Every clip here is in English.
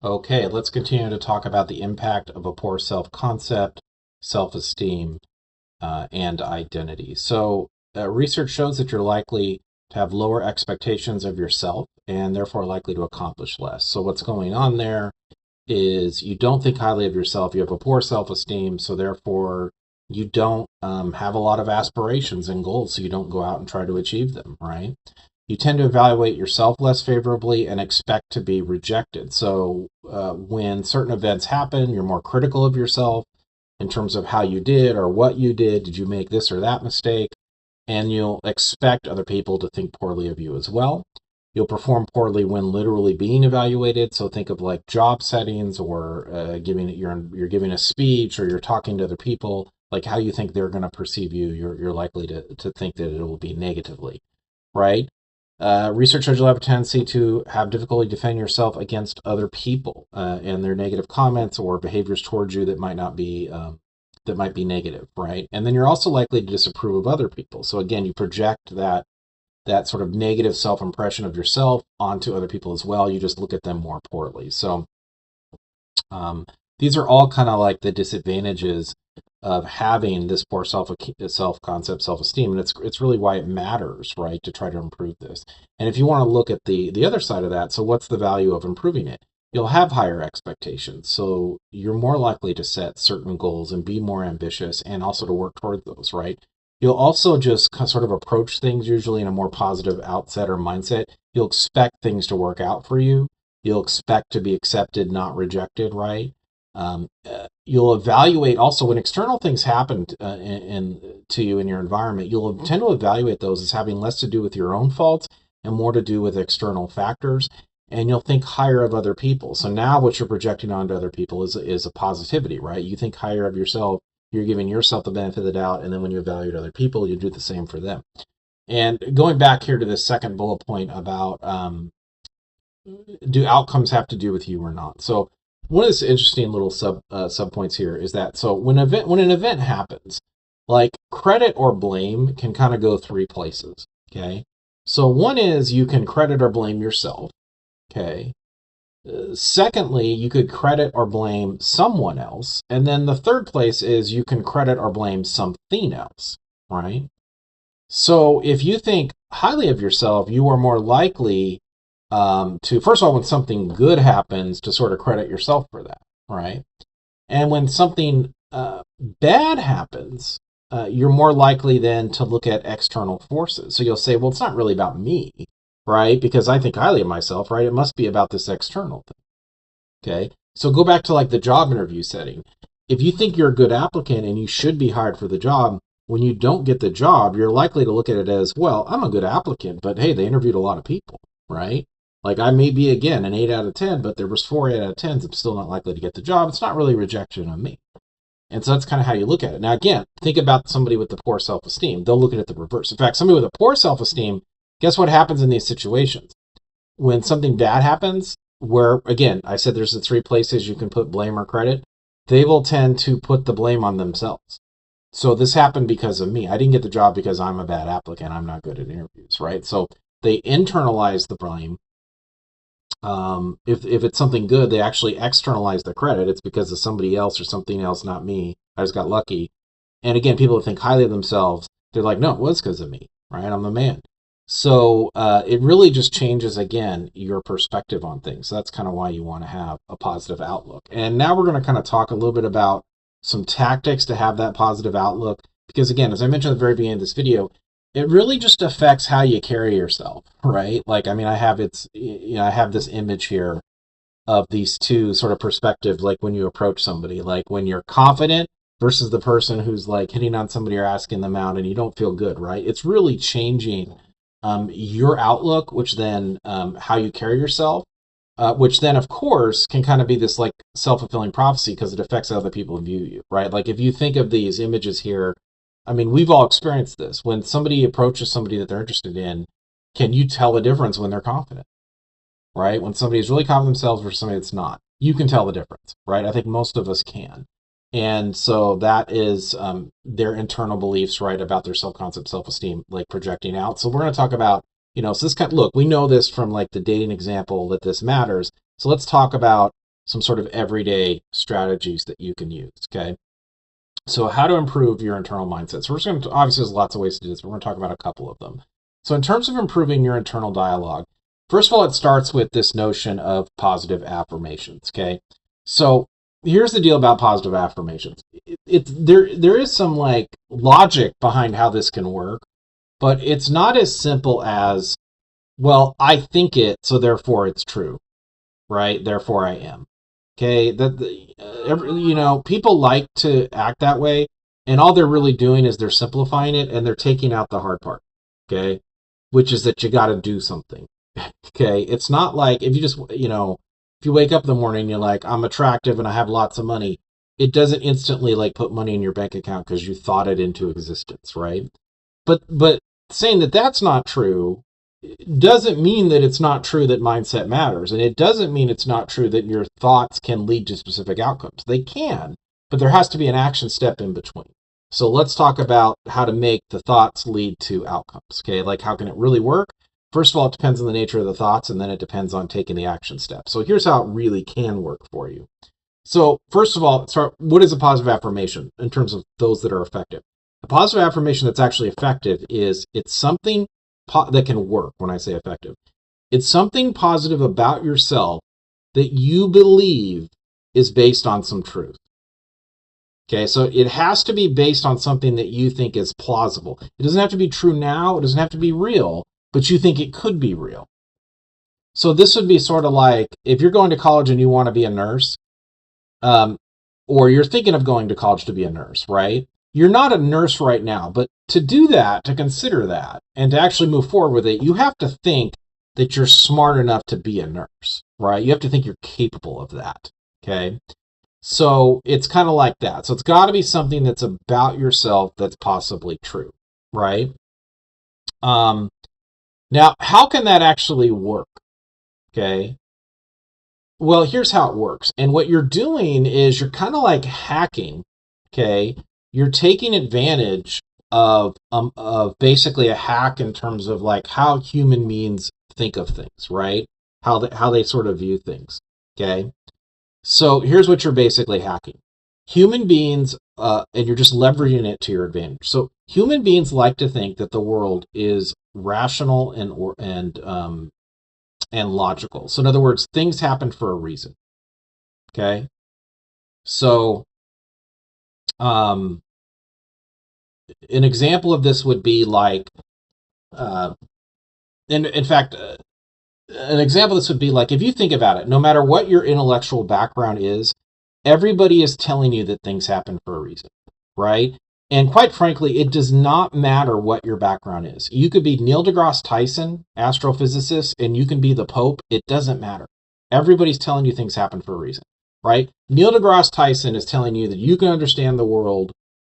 Okay, let's continue to talk about the impact of a poor self-concept, self-esteem, and identity. So, research shows that you're likely to have lower expectations of yourself and therefore likely to accomplish less. So, what's going on there is you don't think highly of yourself, you have a poor self-esteem, so therefore you don't have a lot of aspirations and goals, so you don't go out and try to achieve them, right? You tend to evaluate yourself less favorably and expect to be rejected. So when certain events happen, you're more critical of yourself in terms of how you did or what you did. Did you make this or that mistake? And you'll expect other people to think poorly of you as well. You'll perform poorly when literally being evaluated. So think of like job settings or you're giving a speech or you're talking to other people, like how you think they're going to perceive you. You're likely to think that it will be negatively, right? Research shows you'll have a tendency to have difficulty defending yourself against other people and their negative comments or behaviors towards you that might be negative, right? And then you're also likely to disapprove of other people. So again, you project that sort of negative self-impression of yourself onto other people as well. You just look at them more poorly. So um, these are all kind of like the disadvantages of having this poor self-concept, self-esteem, and it's really why it matters, right, to try to improve this. And if you want to look at the other side of that, so what's the value of improving it? You'll have higher expectations, so you're more likely to set certain goals and be more ambitious, and also to work toward those, right? You'll also just sort of approach things usually in a more positive outset or mindset. You'll expect things to work out for you. You'll expect to be accepted, not rejected, right? You'll evaluate also when external things happen to you in your environment. You'll tend to evaluate those as having less to do with your own faults and more to do with external factors. And you'll think higher of other people. So now what you're projecting onto other people is a positivity, right? You think higher of yourself. You're giving yourself the benefit of the doubt, and then when you evaluate other people, you do the same for them. And going back here to this second bullet point about do outcomes have to do with you or not? So one of this interesting little sub points here is that so when an event happens, like credit or blame can kind of go three places. Okay, so one is you can credit or blame yourself. Okay, secondly, you could credit or blame someone else. And then the third place is you can credit or blame something else, right? So if you think highly of yourself, you are more likely to, first of all, when something good happens, to sort of credit yourself for that, right? And when something bad happens, you're more likely then to look at external forces. So you'll say, well, it's not really about me, right? Because I think highly of myself, right? It must be about this external thing. Okay. So go back to like the job interview setting. If you think you're a good applicant and you should be hired for the job, when you don't get the job, you're likely to look at it as, well, I'm a good applicant, but hey, they interviewed a lot of people, right? Like I may be again an 8 out of 10, but there was 4 8 out of 10s. I'm still not likely to get the job. It's not really rejection of me. And so that's kind of how you look at it. Now, again, think about somebody with the poor self-esteem. They'll look at it the reverse. In fact, somebody with a poor self-esteem, guess what happens in these situations? When something bad happens, where again, I said there's the three places you can put blame or credit, they will tend to put the blame on themselves. So this happened because of me. I didn't get the job because I'm a bad applicant. I'm not good at interviews, right? So they internalize the blame. If it's something good, they actually externalize the credit. It's because of somebody else or something else, not me. I just got lucky. And again, people that think highly of themselves, they're like, no, it was because of me, right? I'm the man. So it really just changes, again, your perspective on things. So that's kind of why you want to have a positive outlook. And now we're going to kind of talk a little bit about some tactics to have that positive outlook. Because again, as I mentioned at the very beginning of this video, it really just affects how you carry yourself, right? Like, I mean, I have this image here of these two sort of perspectives, like when you approach somebody, like when you're confident versus the person who's like hitting on somebody or asking them out and you don't feel good, right? It's really changing your outlook, which then how you carry yourself, which then, of course, can kind of be this like self-fulfilling prophecy because it affects how other people view you, right? Like if you think of these images here, I mean, we've all experienced this. When somebody approaches somebody that they're interested in, can you tell the difference when they're confident, right? When somebody is really confident themselves versus somebody that's not, you can tell the difference, right? I think most of us can. And so that is their internal beliefs, right, about their self-concept, self-esteem, like projecting out. So we're going to talk about, so this kind of, look, we know this from like the dating example that this matters, So let's talk about some sort of everyday strategies that you can use, okay? So how to improve your internal mindset. So we're just going to, obviously there's lots of ways to do this, but we're going to talk about a couple of them. So in terms of improving your internal dialogue, first of all, it starts with this notion of positive affirmations, okay? So here's the deal about positive affirmations. There is some like logic behind how this can work, but it's not as simple as, well, I think it, so therefore it's true, right? Therefore I am. Okay, people like to act that way, and all they're really doing is they're simplifying it and they're taking out the hard part. Okay, which is that you got to do something. Okay, it's not like if you just, if you wake up in the morning and you're like, I'm attractive and I have lots of money, it doesn't instantly like put money in your bank account because you thought it into existence, right? But saying that that's not true doesn't mean that it's not true that mindset matters. And it doesn't mean it's not true that your thoughts can lead to specific outcomes. They can, but there has to be an action step in between. So let's talk about how to make the thoughts lead to outcomes. Okay, like how can it really work? First of all, it depends on the nature of the thoughts, and then it depends on taking the action step. So here's how it really can work for you. So first of all, what is a positive affirmation in terms of those that are effective? A positive affirmation that's actually effective is it's something that can work. When I say effective, it's something positive about yourself that you believe is based on some truth. Okay, so it has to be based on something that you think is plausible. It doesn't have to be true now, it doesn't have to be real, but you think it could be real. So this would be sort of like if you're going to college and you want to be a nurse, or you're thinking of going to college to be a nurse, right? You're not a nurse right now, but to do that, to consider that, and to actually move forward with it, you have to think that you're smart enough to be a nurse, right? You have to think you're capable of that, okay? So it's kind of like that. So it's got to be something that's about yourself that's possibly true, right? Now, how can that actually work, okay? Well, here's how it works. And what you're doing is you're kind of like hacking, okay? You're taking advantage of basically a hack in terms of like how human beings think of things, right? How they sort of view things, okay? So here's what you're basically hacking. Human beings, and you're just leveraging it to your advantage. So human beings like to think that the world is rational and logical. So in other words, things happen for a reason, okay? So an example of this would be like, in fact, an example of this would be like, if you think about it, no matter what your intellectual background is, everybody is telling you that things happen for a reason, right? And quite frankly, it does not matter what your background is. You could be Neil deGrasse Tyson, astrophysicist, and you can be the Pope. It doesn't matter. Everybody's telling you things happen for a reason, right? Neil deGrasse Tyson is telling you that you can understand the world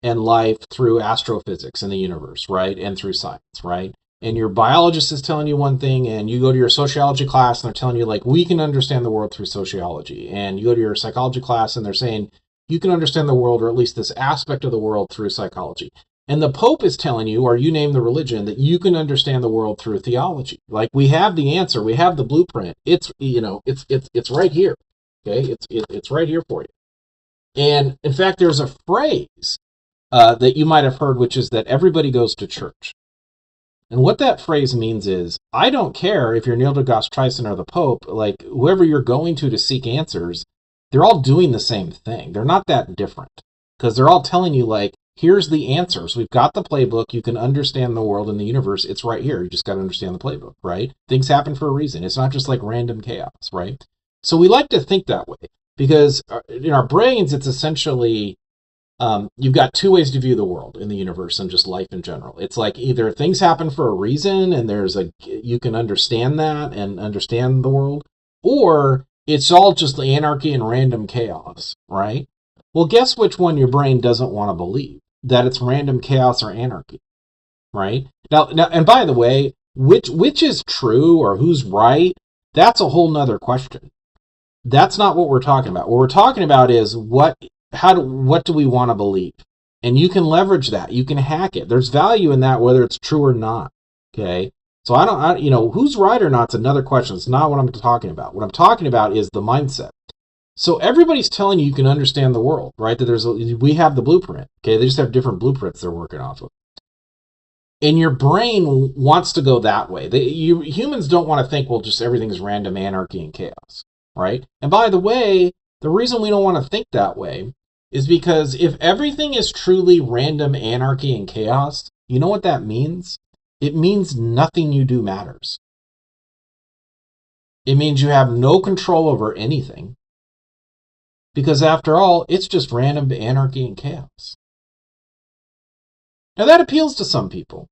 and life through astrophysics and the universe, right? And through science, right? And your biologist is telling you one thing, and you go to your sociology class and they're telling you like, we can understand the world through sociology. And you go to your psychology class and they're saying, you can understand the world, or at least this aspect of the world, through psychology. And the Pope is telling you, or you name the religion, that you can understand the world through theology. Like, we have the answer, we have the blueprint. It's right here. Okay, it's right here for you. And in fact, there's a phrase that you might have heard, which is that everybody goes to church. And what that phrase means is, I don't care if you're Neil deGrasse Tyson or the Pope, like whoever you're going to seek answers, they're all doing the same thing. They're not that different, because they're all telling you like, here's the answers. We've got the playbook. You can understand the world and the universe. It's right here. You just got to understand the playbook, right? Things happen for a reason. It's not just like random chaos, right? So we like to think that way because in our brains, it's essentially, you've got two ways to view the world in the universe and just life in general. It's like either things happen for a reason and you can understand that and understand the world, or it's all just anarchy and random chaos, right? Well, guess which one your brain doesn't want to believe? That it's random chaos or anarchy, right? Now, and by the way, which is true or who's right? That's a whole nother question. That's not what we're talking about. What we're talking about is what do we want to believe? And you can leverage that. You can hack it. There's value in that, whether it's true or not. Okay. So who's right or not's another question. It's not what I'm talking about. What I'm talking about is the mindset. So everybody's telling you can understand the world, right? That we have the blueprint. Okay, they just have different blueprints they're working off of. And your brain wants to go that way. Humans don't want to think, well, just everything's random, anarchy, and chaos, right? And by the way, the reason we don't want to think that way is because if everything is truly random, anarchy, and chaos, you know what that means? It means nothing you do matters. It means you have no control over anything. Because after all, it's just random anarchy and chaos. Now that appeals to some people.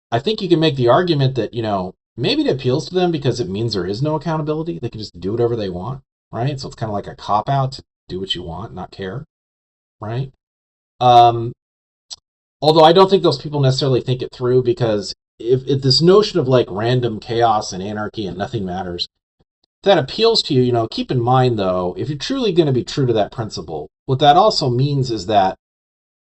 I think you can make the argument that, maybe it appeals to them because it means there is no accountability. They can just do whatever they want, right? So it's kind of like a cop-out to do what you want, not care, right? Although I don't think those people necessarily think it through, because if this notion of like random chaos and anarchy and nothing matters, that appeals to you, keep in mind though, if you're truly going to be true to that principle, what that also means is that,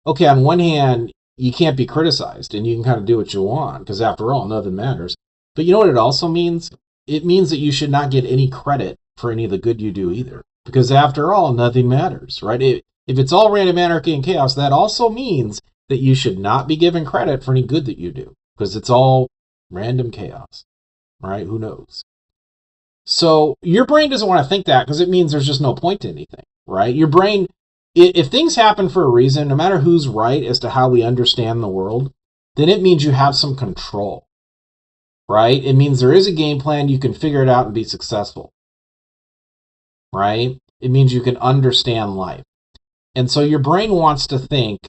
okay, on one hand, you can't be criticized and you can kind of do what you want because after all, nothing matters. But you know what it also means? It means that you should not get any credit for any of the good you do either. Because after all, nothing matters, right? If it's all random anarchy and chaos, that also means that you should not be given credit for any good that you do because it's all random chaos, right? Who knows? So your brain doesn't want to think that because it means there's just no point to anything, right? Your brain, if things happen for a reason, no matter who's right as to how we understand the world, then it means you have some control, right? It means there is a game plan, you can figure it out and be successful, right? It means you can understand life. And so your brain wants to think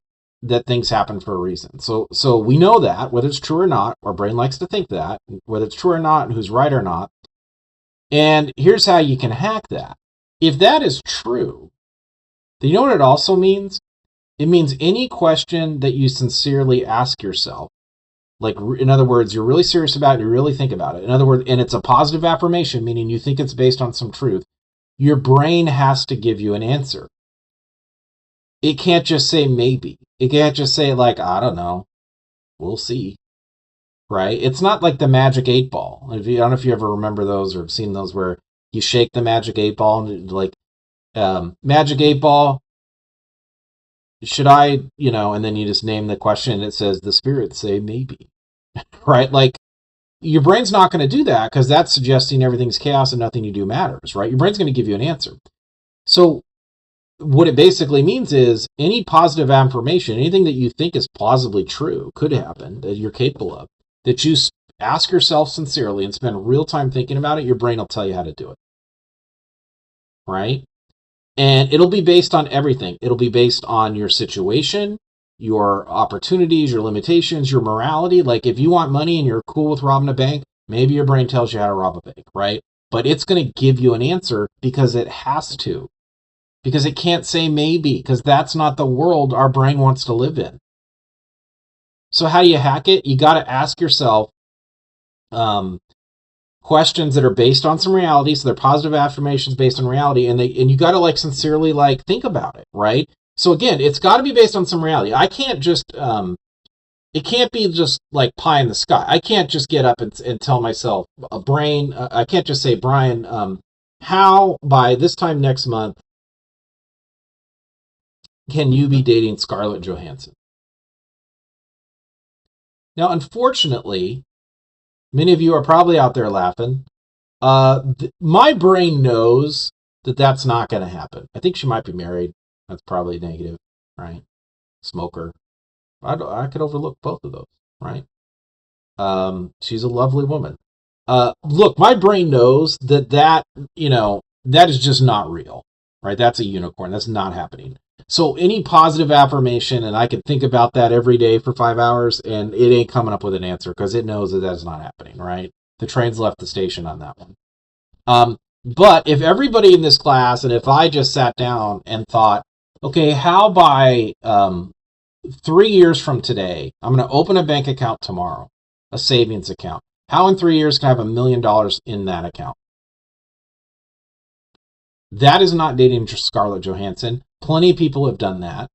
that things happen for a reason. So we know that, whether it's true or not, our brain likes to think that, whether it's true or not, and who's right or not. And here's how you can hack that. If that is true, then you know what it also means? It means any question that you sincerely ask yourself, like in other words, you're really serious about it, you really think about it. In other words, and it's a positive affirmation, meaning you think it's based on some truth, your brain has to give you an answer. It can't just say maybe. It can't just say like, I don't know, we'll see. Right? It's not like the Magic 8 Ball. I don't know if you ever remember those or have seen those where you shake the Magic 8 Ball and like, Magic 8 Ball, should I, and then you just name the question and it says the spirits say maybe, right? Like your brain's not going to do that because that's suggesting everything's chaos and nothing you do matters, right? Your brain's going to give you an answer. So what it basically means is any positive affirmation, anything that you think is plausibly true, could happen, that you're capable of, that you ask yourself sincerely and spend real time thinking about it, your brain will tell you how to do it. Right? And it'll be based on everything. It'll be based on your situation, your opportunities, your limitations, your morality. Like if you want money and you're cool with robbing a bank, maybe your brain tells you how to rob a bank, right? But it's going to give you an answer because it has to. Because it can't say maybe, because that's not the world our brain wants to live in. So how do you hack it? You got to ask yourself questions that are based on some reality. So they're positive affirmations based on reality, and you got to like sincerely like think about it, right? So again, it's got to be based on some reality. I can't just it can't be just like pie in the sky. I can't just get up and tell myself I can't just say, Brian, how by this time next month can you be dating Scarlett Johansson? Now, unfortunately, many of you are probably out there laughing. My brain knows that that's not going to happen. I think she might be married. That's probably negative, right? Smoker. I could overlook both of those, right? She's a lovely woman. Look, my brain knows that that is just not real, right? That's a unicorn. That's not happening. So any positive affirmation, and I can think about that every day for 5 hours, and it ain't coming up with an answer because it knows that that's not happening, right? The train's left the station on that one. But if everybody in this class, and if I just sat down and thought, okay, how by 3 years from today, I'm going to open a bank account tomorrow, a savings account. How in 3 years can I have $1 million in that account? That is not dating Scarlett Johansson. Plenty of people have done that.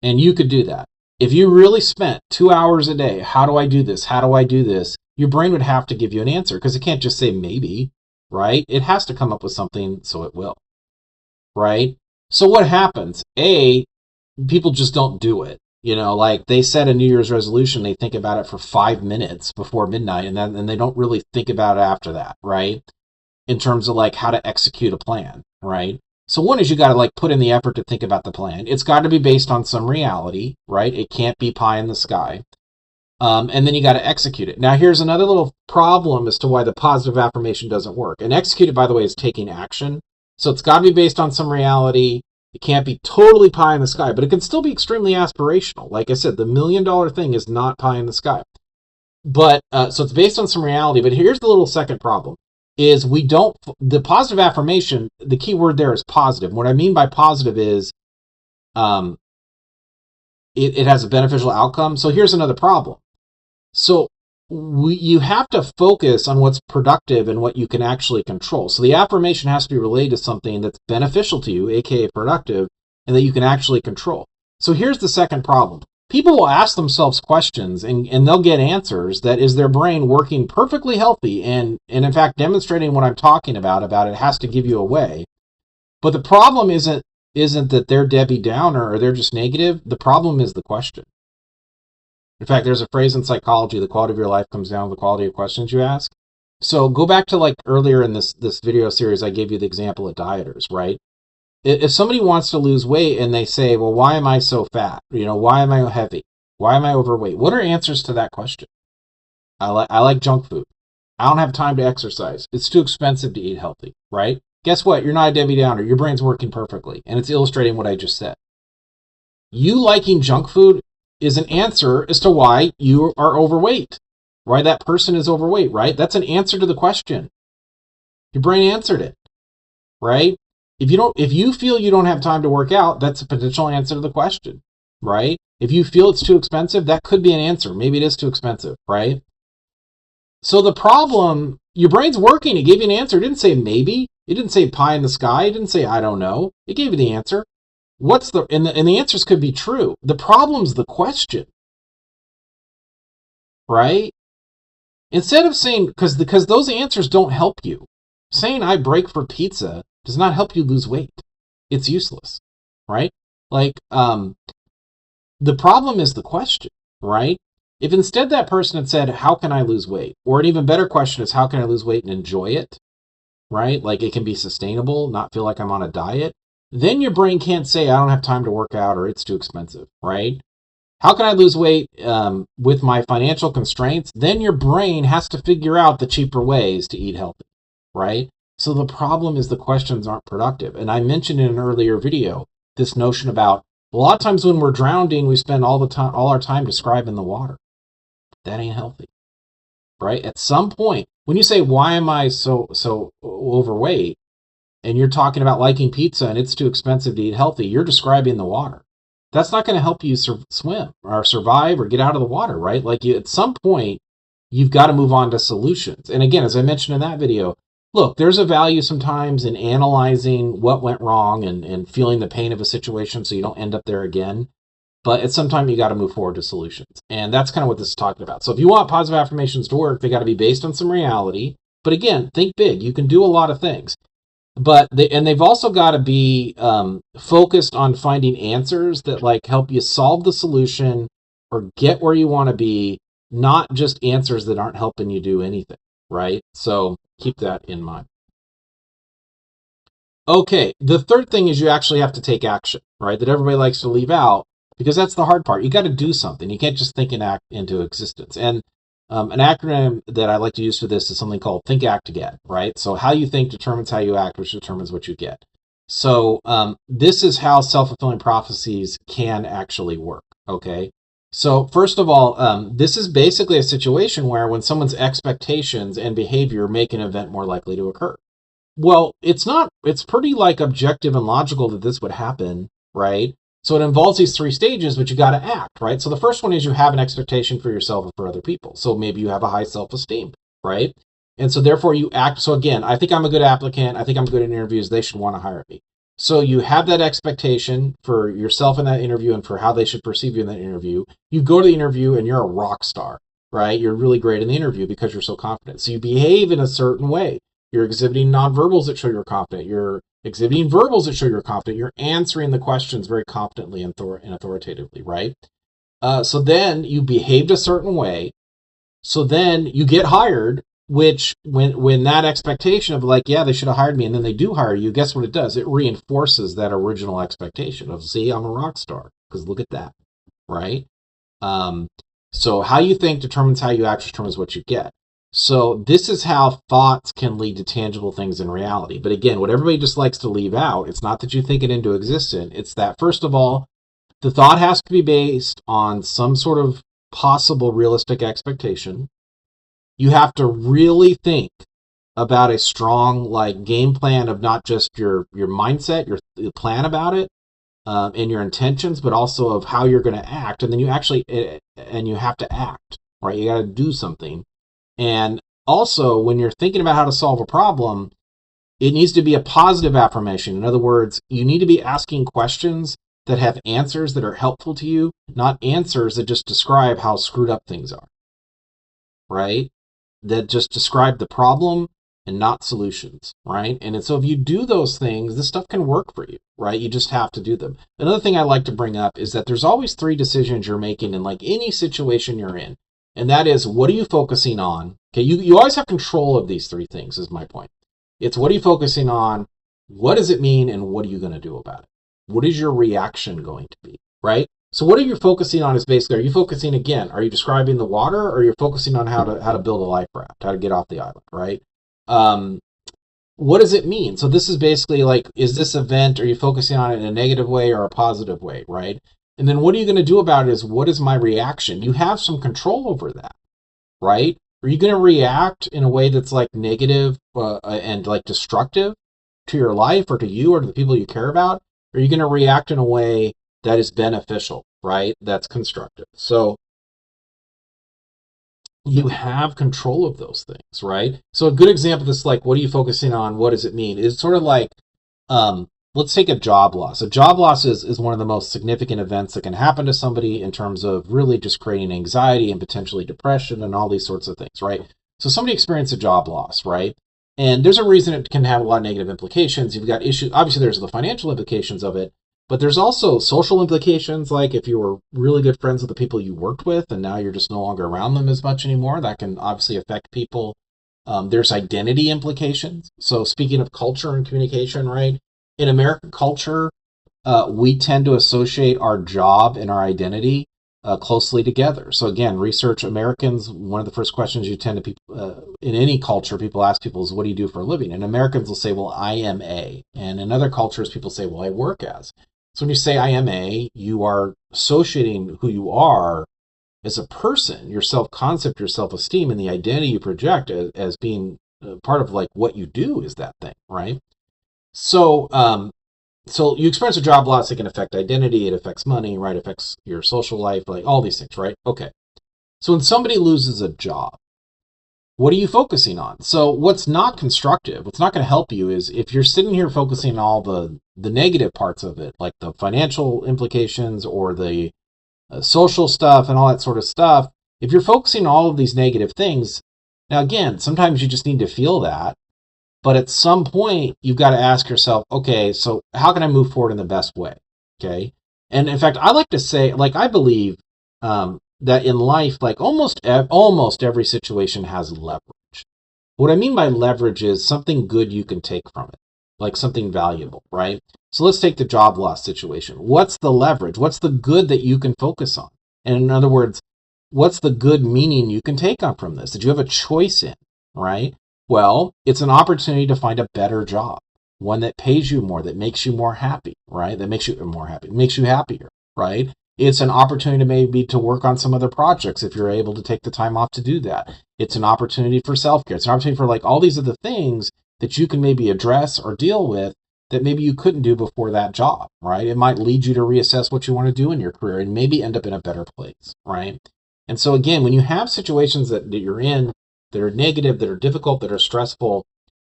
And you could do that. If you really spent 2 hours a day, how do I do this? How do I do this? Your brain would have to give you an answer because it can't just say maybe, right? It has to come up with something, so it will, right? So what happens? People just don't do it. Like they set a New Year's resolution, they think about it for 5 minutes before midnight, and they don't really think about it after that, right? In terms of like how to execute a plan, right? So one is you got to like put in the effort to think about the plan. It's got to be based on some reality, right? It can't be pie in the sky. And then you got to execute it. Now here's another little problem as to why the positive affirmation doesn't work. And execute it, by the way, is taking action. So it's got to be based on some reality. It can't be totally pie in the sky, but it can still be extremely aspirational. Like I said, the $1 million thing is not pie in the sky. But so it's based on some reality. But here's the little second problem. Is the positive affirmation, the key word there is positive. What I mean by positive is it has a beneficial outcome. So here's another problem. So you have to focus on what's productive and what you can actually control. So the affirmation has to be related to something that's beneficial to you, aka productive, and that you can actually control. So here's the second problem. People will ask themselves questions and they'll get answers that is their brain working perfectly healthy and in fact demonstrating what I'm talking about it has to give you away. But the problem isn't that they're Debbie Downer or they're just negative. The problem is the question. In fact, there's a phrase in psychology, the quality of your life comes down to the quality of questions you ask. So go back to like earlier in this video series, I gave you the example of dieters, right? If somebody wants to lose weight and they say, well, why am I so fat? Why am I heavy? Why am I overweight? What are answers to that question? I like junk food. I don't have time to exercise. It's too expensive to eat healthy, right? Guess what? You're not a Debbie Downer. Your brain's working perfectly, and it's illustrating what I just said. You liking junk food is an answer as to why you are overweight, why that person is overweight, right? That's an answer to the question. Your brain answered it, right? If you feel you don't have time to work out, that's a potential answer to the question, right? If you feel it's too expensive, that could be an answer. Maybe it is too expensive, right? So the problem, your brain's working. It gave you an answer. It didn't say maybe. It didn't say pie in the sky. It didn't say I don't know. It gave you the answer. And the answers could be true. The problem's the question, right? Instead of saying, because those answers don't help you. Saying I break for pizza does not help you lose weight. It's useless, right? Like, the problem is the question, right? If instead that person had said, how can I lose weight? Or an even better question is, how can I lose weight and enjoy it, right? Like it can be sustainable, not feel like I'm on a diet. Then your brain can't say, I don't have time to work out or it's too expensive, right? How can I lose weight with my financial constraints? Then your brain has to figure out the cheaper ways to eat healthy, right? So the problem is the questions aren't productive. And I mentioned in an earlier video this notion about a lot of times when we're drowning, we spend all our time describing the water. That ain't healthy, right? At some point, when you say, why am I so overweight? And you're talking about liking pizza and it's too expensive to eat healthy, you're describing the water. That's not going to help you swim or survive or get out of the water, right? Like at some point, you've got to move on to solutions. And again, as I mentioned in that video, look, there's a value sometimes in analyzing what went wrong and feeling the pain of a situation so you don't end up there again. But at some time, you got to move forward to solutions. And that's kind of what this is talking about. So if you want positive affirmations to work, they got to be based on some reality. But again, think big. You can do a lot of things. But they've also got to be focused on finding answers that like help you solve the solution or get where you want to be, not just answers that aren't helping you do anything, right? So keep that in mind. Okay, the third thing is you actually have to take action, right? That everybody likes to leave out because that's the hard part. You got to do something. You can't just think and act into existence. And an acronym that I like to use for this is something called Think, Act, Get, right? So how you think determines how you act, which determines what you get. So this is how self-fulfilling prophecies can actually work, okay? So first of all, this is basically a situation where when someone's expectations and behavior make an event more likely to occur. Well, it's pretty like objective and logical that this would happen, right? So it involves these three stages, but you got to act, right? So the first one is you have an expectation for yourself and for other people. So maybe you have a high self-esteem, right? And so therefore you act. So again, I think I'm a good applicant. I think I'm good in interviews. They should want to hire me. So you have that expectation for yourself in that interview and for how they should perceive you in that interview. You go to the interview and you're a rock star, right? You're really great in the interview because you're so confident. So you behave in a certain way. You're exhibiting nonverbals that show you're confident. You're exhibiting verbals that show you're confident. You're answering the questions very confidently and authoritatively, right? So then you behaved a certain way. So then you get hired, which when that expectation of like, yeah, they should have hired me, and then they do hire you, guess what it does? It reinforces that original expectation of, see, I'm a rock star because look at that, right? Um, so how you think determines how you act, determines what you get. So this is how thoughts can lead to tangible things in reality. But again, what everybody just likes to leave out, it's not that you think it into existence. It's that, first of all, the thought has to be based on some sort of possible realistic expectation. You have to really think about a strong like game plan of not just your mindset, your plan about it, and your intentions, but also of how you're going to act. And then you actually and you have to act, right? You got to do something. And also, when you're thinking about how to solve a problem, it needs to be a positive affirmation. In other words, you need to be asking questions that have answers that are helpful to you, not answers that just describe how screwed up things are, right? That just describe the problem and not solutions, right? And so if you do those things, this stuff can work for you, right? You just have to do them. Another thing I like to bring up is that there's always three decisions you're making in like any situation you're in. And that is, what are you focusing on? Okay, you always have control of these three things, is my point. It's what are you focusing on? What does it mean? And what are you going to do about it? What is your reaction going to be, right? So what are you focusing on is basically, are you focusing again, are you describing the water, or are you focusing on how to build a life raft, how to get off the island, right? What does it mean? So this is basically like, is this event, are you focusing on it in a negative way or a positive way, right? And then what are you going to do about it is, what is my reaction? You have some control over that, right? Are you going to react in a way that's like negative and like destructive to your life or to you or to the people you care about? Or are you going to react in a way that is beneficial, right? That's constructive. So you have control of those things, right? So a good example of this, like, what are you focusing on? What does it mean? It's sort of like, let's take a job loss. A job loss is one of the most significant events that can happen to somebody in terms of really just creating anxiety and potentially depression and all these sorts of things, right? So somebody experienced a job loss, right? And there's a reason it can have a lot of negative implications. You've got issues, obviously there's the financial implications of it, but there's also social implications, like if you were really good friends with the people you worked with and now you're just no longer around them as much anymore, that can obviously affect people. There's identity implications. So speaking of culture and communication, right? In American culture, we tend to associate our job and our identity closely together. So again, research Americans, one of the first questions you tend to people in any culture, people ask people is, what do you do for a living? And Americans will say, well, I am a. And in other cultures, people say, well, I work as. So when you say I am a, you are associating who you are as a person, your self-concept, your self-esteem, and the identity you project as being part of like what you do is that thing, right? So, so you experience a job loss, it can affect identity, it affects money, right? It affects your social life, like all these things, right? Okay. So when somebody loses a job, what are you focusing on? So what's not constructive, what's not going to help you is if you're sitting here focusing on all the negative parts of it, like the financial implications or the social stuff and all that sort of stuff. If you're focusing on all of these negative things, now again, sometimes you just need to feel that. But at some point, you've got to ask yourself, okay, so how can I move forward in the best way? Okay. And in fact, I like to say, like, I believe that in life, like almost every situation has leverage. What I mean by leverage is something good you can take from it, like something valuable, right? So let's take the job loss situation. What's the leverage? What's the good that you can focus on? And in other words, what's the good meaning you can take on from this that you have a choice in, right? Well, it's an opportunity to find a better job, one that pays you more, that makes you more happy, right? That makes you more happy, makes you happier, right? It's an opportunity maybe to work on some other projects if you're able to take the time off to do that. It's an opportunity for self-care. It's an opportunity for like all these other things that you can maybe address or deal with that maybe you couldn't do before that job, right? It might lead you to reassess what you want to do in your career and maybe end up in a better place, right? And so again, when you have situations that you're in that are negative, that are difficult, that are stressful,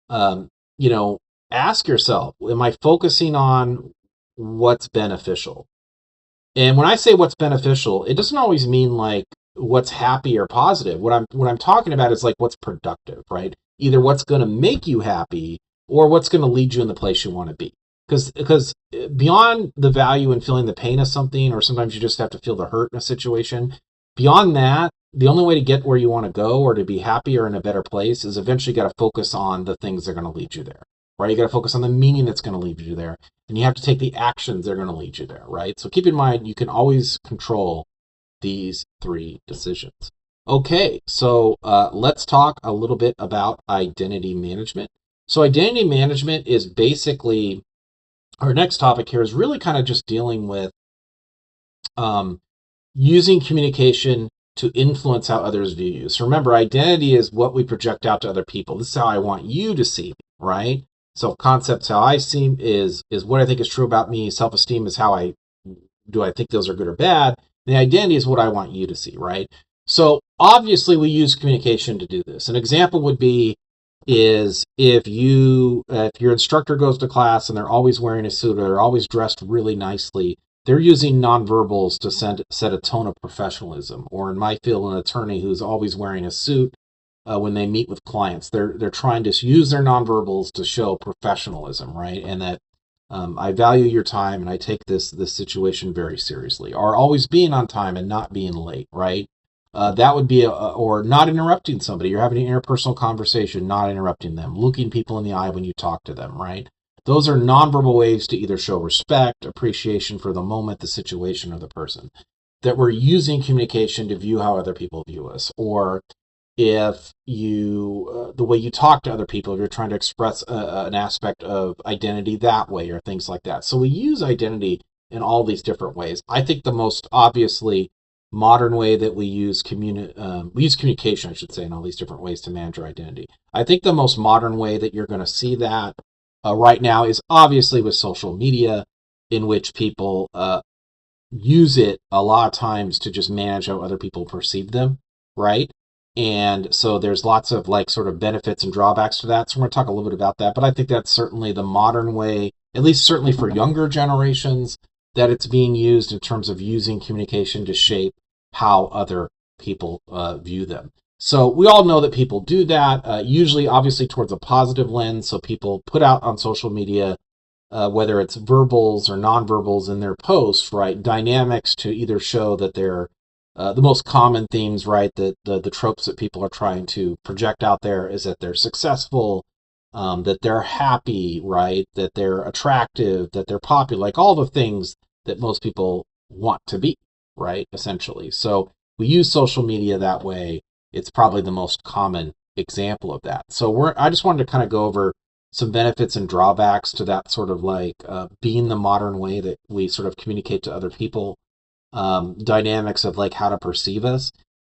you know, ask yourself, am I focusing on what's beneficial? And when I say what's beneficial, it doesn't always mean like what's happy or positive. What I'm talking about is like what's productive, right? Either what's going to make you happy or what's going to lead you in the place you want to be. Because beyond the value in feeling the pain of something, or sometimes you just have to feel the hurt in a situation, beyond that, the only way to get where you want to go or to be happy or in a better place is eventually got to focus on the things that are going to lead you there, right? You got to focus on the meaning that's going to lead you there, and you have to take the actions that are going to lead you there, right? So keep in mind, you can always control these three decisions. Okay, so let's talk a little bit about identity management. So identity management is basically, our next topic here is really kind of just dealing with um, using communication to influence how others view you. So remember, identity is what we project out to other people. This is how I want you to see me, right? Self-concept's how I see is what I think is true about me. Self-esteem is how I think those are good or bad. The identity is what I want you to see, right? So obviously we use communication to do this. An example would be is if your instructor goes to class and they're always wearing a suit or they're always dressed really nicely, they're using nonverbals to set a tone of professionalism. Or in my field, an attorney who's always wearing a suit when they meet with clients, they're trying to use their nonverbals to show professionalism, right? And that I value your time and I take this situation very seriously. Or always being on time and not being late, right? That would be or not interrupting somebody. You're having an interpersonal conversation, not interrupting them, looking people in the eye when you talk to them, right? Those are nonverbal ways to either show respect, appreciation for the moment, the situation, or the person. That we're using communication to view how other people view us, or if the way you talk to other people, if you're trying to express an aspect of identity that way, or things like that. So we use identity in all these different ways. I think the most obviously modern way that we use communication, I should say, in all these different ways to manage our identity. I think the most modern way that you're going to see that right now is obviously with social media, in which people use it a lot of times to just manage how other people perceive them, right? And so there's lots of like sort of benefits and drawbacks to that. So we're going to talk a little bit about that. But I think that's certainly the modern way, at least certainly for younger generations, that it's being used in terms of using communication to shape how other people view them. So we all know that people do that, usually obviously towards a positive lens. So people put out on social media, whether it's verbals or nonverbals in their posts, right, dynamics to either show that they're the most common themes, right, that the tropes that people are trying to project out there is that they're successful, that they're happy, right, that they're attractive, that they're popular, like all the things that most people want to be, right, essentially. So we use social media that way. It's probably the most common example of that. So I just wanted to kind of go over some benefits and drawbacks to that sort of like being the modern way that we sort of communicate to other people, dynamics of like how to perceive us.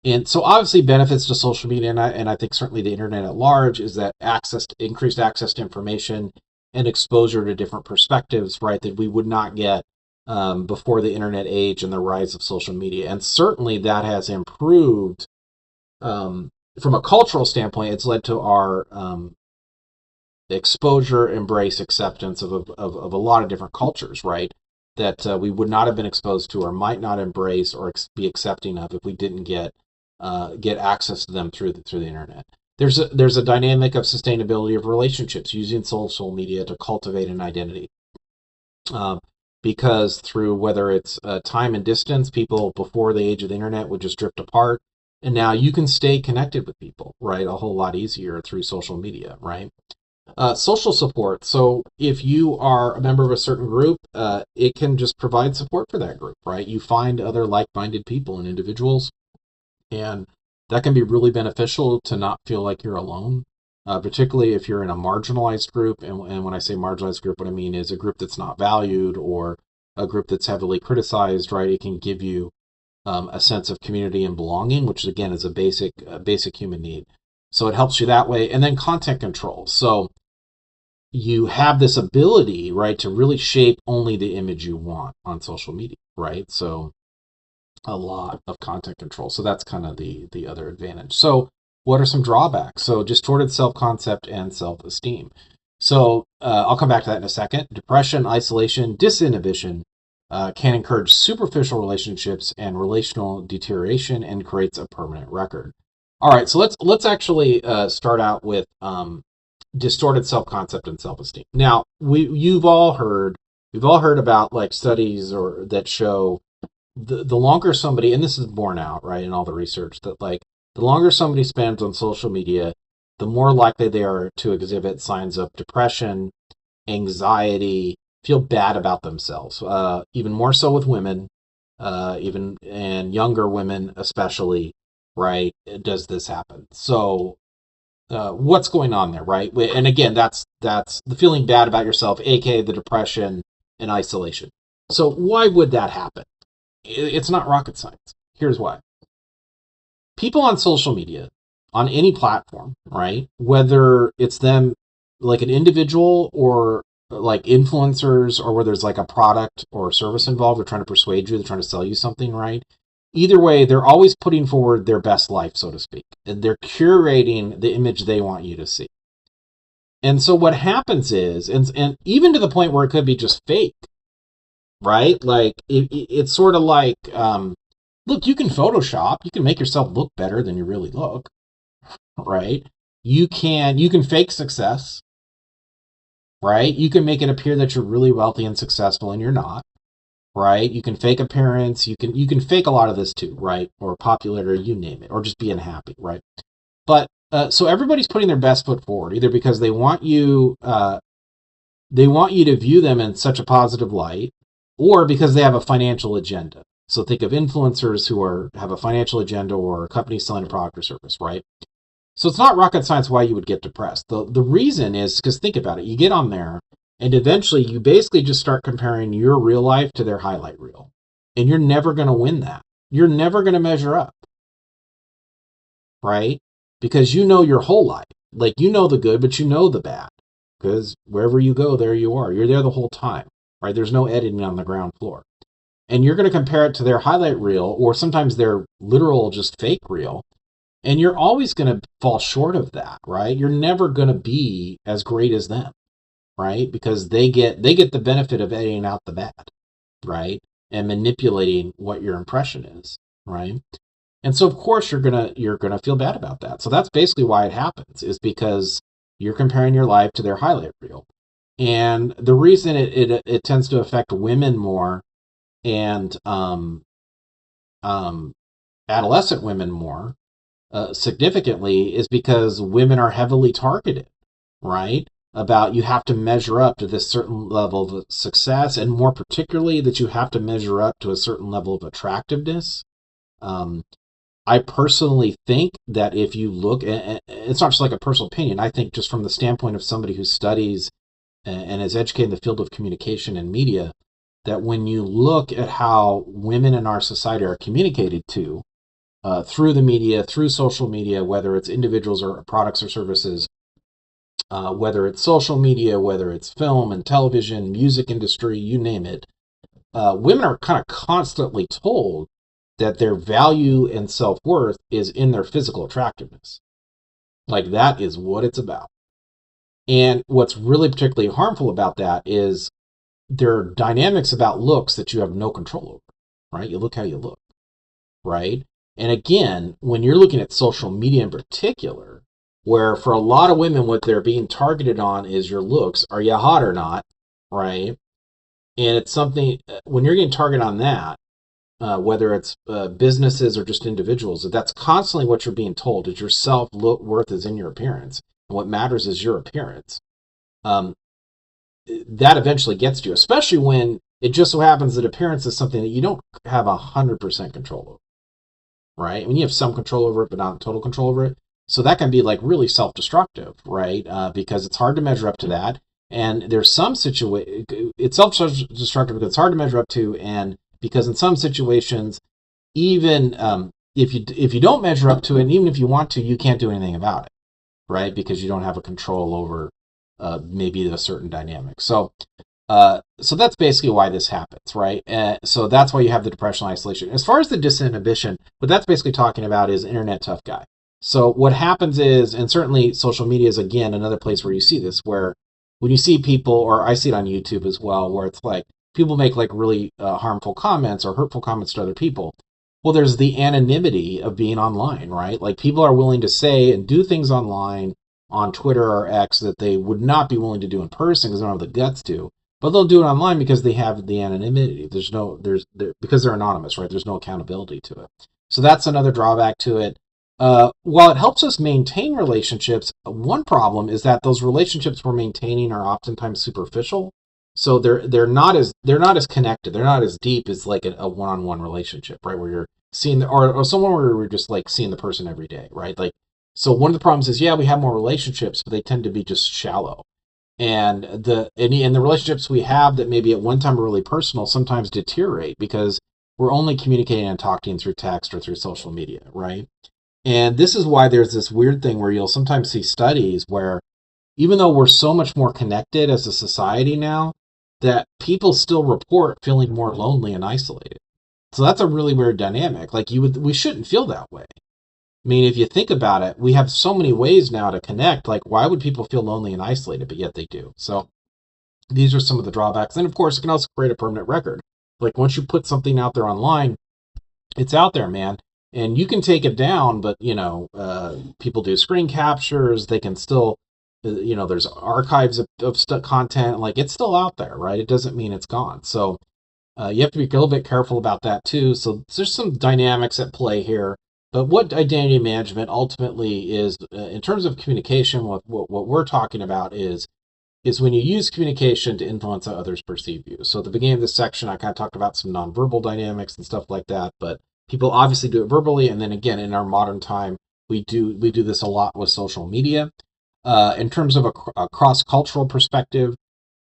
And so obviously benefits to social media, and I think certainly the internet at large, is that increased access to information and exposure to different perspectives, right, that we would not get before the internet age and the rise of social media. And certainly that has improved from a cultural standpoint. It's led to our exposure, embrace, acceptance of a lot of different cultures, right? That we would not have been exposed to, or might not embrace, or be accepting of if we didn't get access to them through the internet. There's a dynamic of sustainability of relationships using social media to cultivate an identity. Because through whether it's time and distance, people before the age of the internet would just drift apart, and now you can stay connected with people, right, a whole lot easier through social media, right? Social support. So if you are a member of a certain group, it can just provide support for that group, right? You find other like-minded people and individuals, and that can be really beneficial to not feel like you're alone, particularly if you're in a marginalized group. And when I say marginalized group, what I mean is a group that's not valued or a group that's heavily criticized, right? It can give you a sense of community and belonging, which again is a basic human need. So it helps you that way. And then content control. So you have this ability, right, to really shape only the image you want on social media, right? So a lot of content control. So that's kind of the other advantage. So what are some drawbacks? So distorted self-concept and self-esteem. So I'll come back to that in a second. Depression, isolation, disinhibition can encourage superficial relationships and relational deterioration and creates a permanent record. All right, so let's actually start out with distorted self-concept and self-esteem. Now, we've all heard about like studies or that show the longer somebody, and this is borne out, right, in all the research, that like the longer somebody spends on social media, the more likely they are to exhibit signs of depression, anxiety, feel bad about themselves. Even more so with women, even and younger women especially, right? Does this happen? So what's going on there, right? And again, that's the feeling bad about yourself, aka the depression and isolation. So why would that happen? It's not rocket science. Here's why. People on social media, on any platform, right? Whether it's them like an individual or like influencers, or where there's like a product or service involved, they're trying to persuade you, they're trying to sell you something, right? Either way, they're always putting forward their best life, so to speak. And they're curating the image they want you to see. And so what happens is, and even to the point where it could be just fake, right? Like it's sort of like, look, you can Photoshop, you can make yourself look better than you really look, right? You can fake success, right? You can make it appear that you're really wealthy and successful and you're not, right? You can fake appearance, you can fake a lot of this too, right? Or popularity, you name it, or just being happy, right? But so everybody's putting their best foot forward, either because they want you to view them in such a positive light, or because they have a financial agenda. So think of influencers who have a financial agenda, or a company selling a product or service, right? So it's not rocket science why you would get depressed. The reason is because think about it. You get on there and eventually you basically just start comparing your real life to their highlight reel. And you're never going to win that. You're never going to measure up. Right? Because you know your whole life. Like you know the good, but you know the bad. Because wherever you go, there you are. You're there the whole time. Right? There's no editing on the ground floor. And you're going to compare it to their highlight reel, or sometimes their literal just fake reel. And you're always going to fall short of that, right? You're never going to be as great as them, right? Because they get the benefit of editing out the bad, right? And manipulating what your impression is, right? And so of course you're going to feel bad about that. So that's basically why it happens, is because you're comparing your life to their highlight reel. And the reason it tends to affect women more, and adolescent women more, significantly, is because women are heavily targeted, right? About you have to measure up to this certain level of success, and more particularly that you have to measure up to a certain level of attractiveness. I personally think that if you look, and it's not just like a personal opinion, I think just from the standpoint of somebody who studies and is educated in the field of communication and media, that when you look at how women in our society are communicated to, through the media, through social media, whether it's individuals or products or services, whether it's social media, whether it's film and television, music industry, you name it, women are kind of constantly told that their value and self-worth is in their physical attractiveness. Like that is what it's about. And what's really particularly harmful about that is there are dynamics about looks that you have no control over, right? You look how you look, right? And again, when you're looking at social media in particular, where for a lot of women, what they're being targeted on is your looks. Are you hot or not, right? And it's something, when you're getting targeted on that, whether it's businesses or just individuals, that's constantly what you're being told, is your self-worth is in your appearance. And what matters is your appearance. That eventually gets to you, especially when it just so happens that appearance is something that you don't have 100% control over. Right? I mean, you have some control over it, but not total control over it. So that can be like really self-destructive, right? Because it's hard to measure up to that. And there's some it's self-destructive because it's hard to measure up to, and because in some situations, even if you don't measure up to it, and even if you want to, you can't do anything about it, right? Because you don't have a control over maybe a certain dynamic. So that's basically why this happens, right? So that's why you have the depression and isolation. As far as the disinhibition, what that's basically talking about is internet tough guy. So what happens is, and certainly social media is again another place where you see this, where when you see people, or I see it on YouTube as well, where it's like people make like really harmful comments or hurtful comments to other people. Well, there's the anonymity of being online, right? Like people are willing to say and do things online on Twitter or X that they would not be willing to do in person because they don't have the guts to. But they'll do it online because they have the anonymity. Because they're anonymous, right? There's no accountability to it. So that's another drawback to it. While it helps us maintain relationships, one problem is that those relationships we're maintaining are oftentimes superficial. So they're not as connected. They're not as deep as like a one-on-one relationship, right? Where you're seeing or someone where we're just like seeing the person every day, right? Like, so one of the problems is, yeah, we have more relationships, but they tend to be just shallow. And the relationships we have that maybe at one time were really personal sometimes deteriorate because we're only communicating and talking through text or through social media, right? And this is why there's this weird thing where you'll sometimes see studies where even though we're so much more connected as a society now, that people still report feeling more lonely and isolated. So that's a really weird dynamic. Like we shouldn't feel that way. I mean, if you think about it, we have so many ways now to connect. Like, why would people feel lonely and isolated, but yet they do? So these are some of the drawbacks. And of course, it can also create a permanent record. Like once you put something out there online, it's out there, man. And you can take it down, but people do screen captures. They can still, there's archives of content. Like it's still out there, right? It doesn't mean it's gone. So you have to be a little bit careful about that too. So there's some dynamics at play here. But what identity management ultimately is, in terms of communication, what we're talking about is when you use communication to influence how others perceive you. So at the beginning of this section, I kind of talked about some nonverbal dynamics and stuff like that, but people obviously do it verbally, and then again, in our modern time, we do this a lot with social media. In terms of a cross-cultural perspective,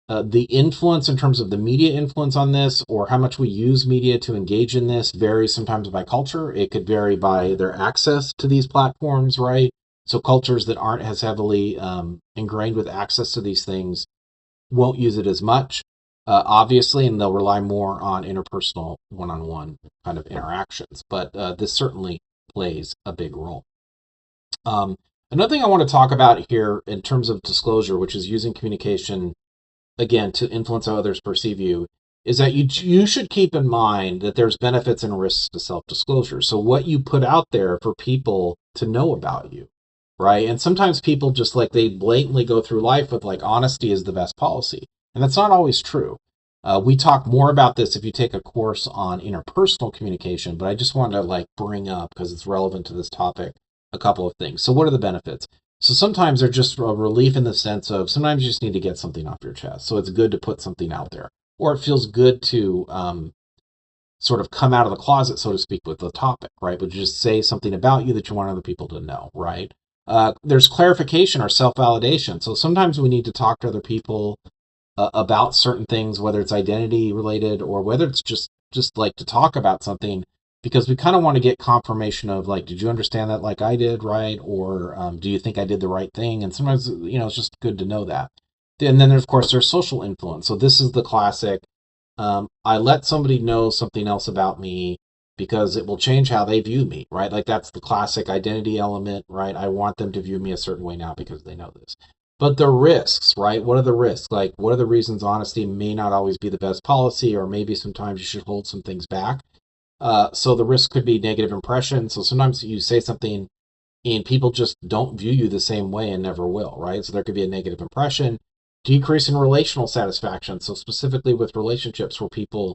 the influence in terms of the media influence on this, or how much we use media to engage in this, varies sometimes by culture. It could vary by their access to these platforms, right? So cultures that aren't as heavily ingrained with access to these things won't use it as much, obviously, and they'll rely more on interpersonal one-on-one kind of interactions. But this certainly plays a big role. Another thing I want to talk about here in terms of disclosure, which is using communication again to influence how others perceive you, is that you should keep in mind that there's benefits and risks to self-disclosure. So what you put out there for people to know about you, right? And sometimes people just like they blatantly go through life with like honesty is the best policy, and that's not always true. We talk more about this if you take a course on interpersonal communication, but I just wanted to like bring up, because it's relevant to this topic, a couple of things. So what are the benefits? So sometimes they're just a relief in the sense of sometimes you just need to get something off your chest. So it's good to put something out there, or it feels good to sort of come out of the closet, so to speak, with the topic, right? But just say something about you that you want other people to know, right? There's clarification or self-validation. So sometimes we need to talk to other people about certain things, whether it's identity related or whether it's just like to talk about something, because we kind of want to get confirmation of like, did you understand that like I did, right? Or do you think I did the right thing? And sometimes, it's just good to know that. And then, of course, there's social influence. So this is the classic, I let somebody know something else about me because it will change how they view me, right? Like that's the classic identity element, right? I want them to view me a certain way now because they know this. But the risks, right? What are the risks? Like, what are the reasons honesty may not always be the best policy, or maybe sometimes you should hold some things back? So the risk could be negative impression. So sometimes you say something and people just don't view you the same way and never will, right? So there could be a negative impression. Decrease in relational satisfaction. So specifically with relationships where people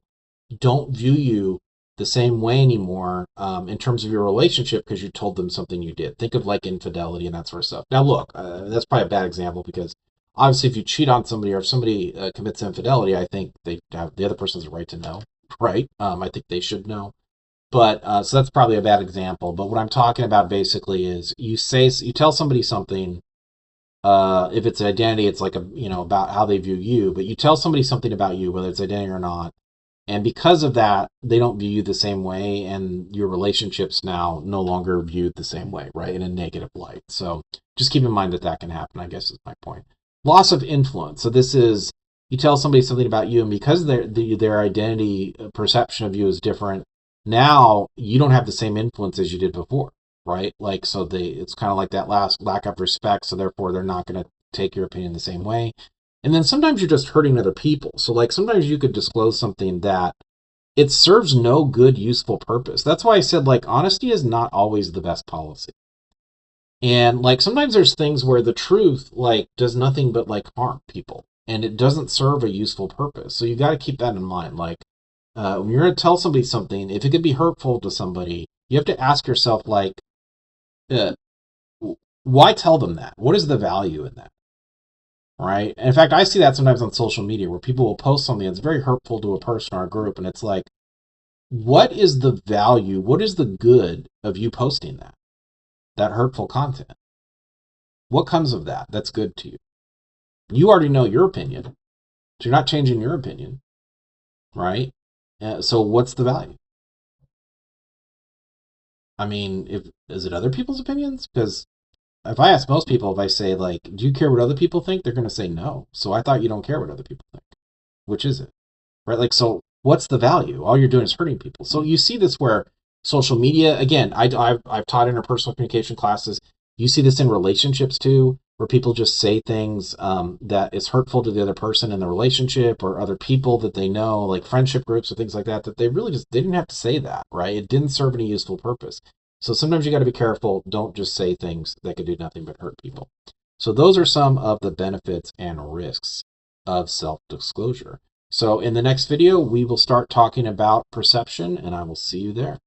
don't view you the same way anymore in terms of your relationship because you told them something you did. Think of like infidelity and that sort of stuff. Now look, that's probably a bad example because obviously if you cheat on somebody or if somebody commits infidelity, I think the other person has a right to know, right? I think they should know. But so that's probably a bad example. But what I'm talking about basically is you tell somebody something. If it's identity, it's like about how they view you. But you tell somebody something about you, whether it's identity or not, and because of that, they don't view you the same way, and your relationships now no longer viewed the same way, right? In a negative light. So just keep in mind that can happen, I guess is my point. Loss of influence. So this is, you tell somebody something about you, and because their identity perception of you is different, now you don't have the same influence as you did before, right? Like, so it's kind of like that last lack of respect, so therefore they're not going to take your opinion the same way. And then sometimes you're just hurting other people. So like sometimes you could disclose something that it serves no good, useful purpose. That's why I said like honesty is not always the best policy. And like sometimes there's things where the truth like does nothing but like harm people and it doesn't serve a useful purpose. So you got to keep that in mind. Like when you're going to tell somebody something, if it could be hurtful to somebody, you have to ask yourself like, uh, why tell them that? What is the value in that? Right? And in fact, I see that sometimes on social media where people will post something that's very hurtful to a person or a group, and it's like, what is the value? What is the good of you posting that hurtful content? What comes of that that's good to you? You already know your opinion, so you're not changing your opinion, right? So what's the value? I mean, if is it other people's opinions? Because if I ask most people, if I say like, "Do you care what other people think?" they're going to say no. So I thought you don't care what other people think. Which is it? Right? Like, so what's the value? All you're doing is hurting people. So you see this where social media, again, I've taught interpersonal communication classes. You see this in relationships too, where people just say things that is hurtful to the other person in the relationship or other people that they know, like friendship groups or things like that, that they really just they didn't have to say that, right? It didn't serve any useful purpose. So sometimes you got to be careful. Don't just say things that could do nothing but hurt people. So those are some of the benefits and risks of self-disclosure. So in the next video, we will start talking about perception, and I will see you there.